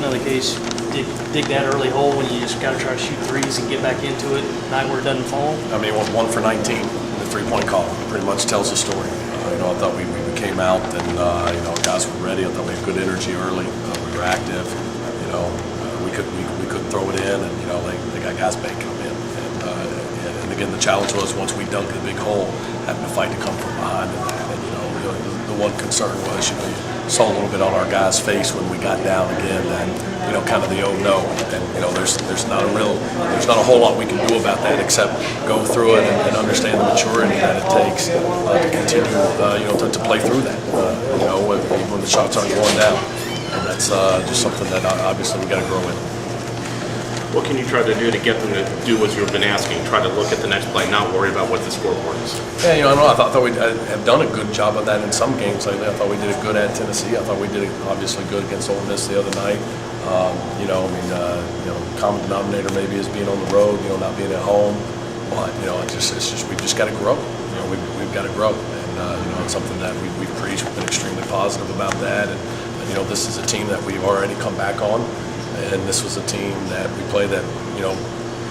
another case, dig that early hole when you just got to try to shoot threes and get back into it night where it doesn't fall? I mean, 1 for 19 in the three-point call pretty much tells the story. I thought we came out and guys were ready. I thought we had good energy early. We were active. We couldn't throw it in, and they got guys banking them in. And again, the challenge was once we dunked the big hole, having to fight to come from behind. The one concern was, you saw a little bit on our guys' face when we got down again, and kind of the oh no. And there's not a whole lot we can do about that except go through it and understand the maturity that it takes to continue to play through that. When the shots aren't going down, and that's just something that obviously we got to grow in. What can you try to do to get them to do what you've been asking? Try to look at the next play, not worry about what the scoreboard is. Yeah, I thought we have done a good job of that in some games lately. I thought we did it good at Tennessee. I thought we did it obviously good against Ole Miss the other night. Common denominator maybe is being on the road, not being at home. But it's just we've just got to grow. We've got to grow, and it's something that we've preached. We've been extremely positive about that, and this is a team that we've already come back on. And this was a team that we play that,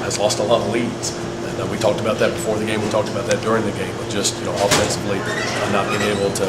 has lost a lot of leads. And we talked about that before the game. We talked about that during the game. But just, offensively, not being able to,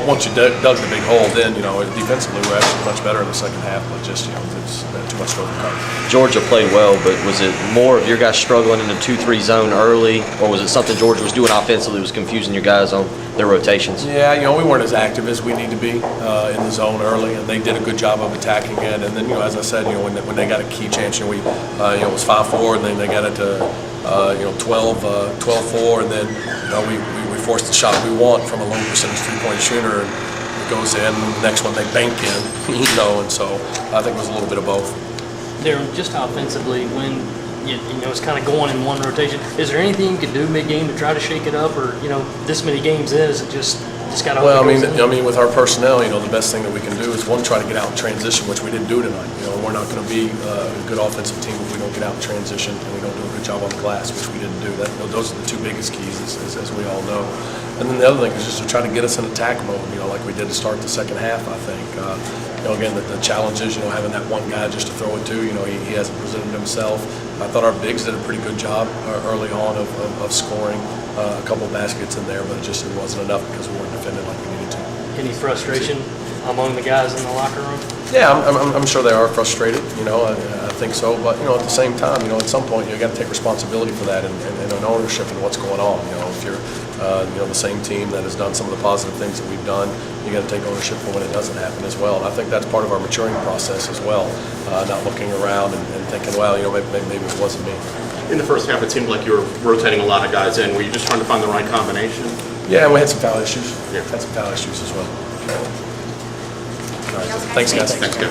once you dug the big hole, then, defensively we're actually much better in the second half. But just, it's too much to overcome. Georgia played well, but was it more of your guys struggling in the 2-3 zone early, or was it something Georgia was doing offensively that was confusing your guys on their rotations? Yeah, we weren't as active as we need to be in the zone early, and they did a good job of attacking it. And then, as I said, when they got a key chance, it was 5-4, and then they got it to 12-4, and then we forced the shot we want from a low percentage three-point shooter, and it goes in. And the next one they bank in, and so I think it was a little bit of both. Darren, just offensively, when it's kind of going in one rotation, is there anything you could do mid-game to try to shake it up, or this many games is it just got to? Well, I mean, with our personnel, the best thing that we can do is one, try to get out in transition, which we didn't do tonight. We're not going to be a good offensive team if we don't get out in transition and we don't do a good job on the glass, which we didn't do. Those are the two biggest keys, as we all know. And then the other thing is just to try to get us in attack mode, like we did to start the second half, I think. Again, the challenge is, having that one guy just to throw it to. He hasn't presented himself. I thought our bigs did a pretty good job early on of scoring a couple baskets in there, but it wasn't enough because we weren't defending like we needed to. Any frustration among the guys in the locker room? Yeah, I'm sure they are frustrated. I think so. But at the same time, at some point you got to take responsibility for that and an ownership in what's going on. If you're the same team that has done some of the positive things that we've done, you got to take ownership for when it doesn't happen as well. And I think that's part of our maturing process as well. Not looking around and thinking, well, maybe it wasn't me. In the first half, it seemed like you were rotating a lot of guys in. Were you just trying to find the right combination? Yeah, and we had some foul issues. Yeah, had some foul issues as well. All right. Thanks, guys. Thanks, guys.